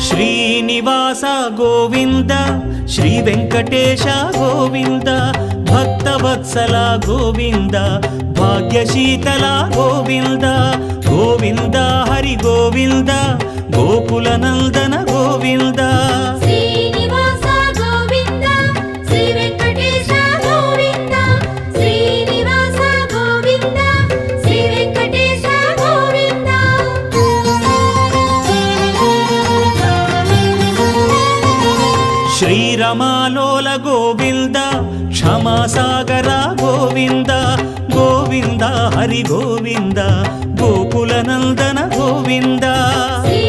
Srinivasa Govinda Shri Venkatesha Govinda Bhaktavatsala Govinda భాగ్యశీతల Govinda Govinda Hari Govinda Gokula Nandana Govinda Srinivasa Govinda Shri Venkatesha Govinda Srinivasa Govinda Shri Venkatesha Govinda శ్రీరమాలోల Govinda క్షమాసాగర Govinda Govinda Hari Govinda Gokula Nandana Govinda Shri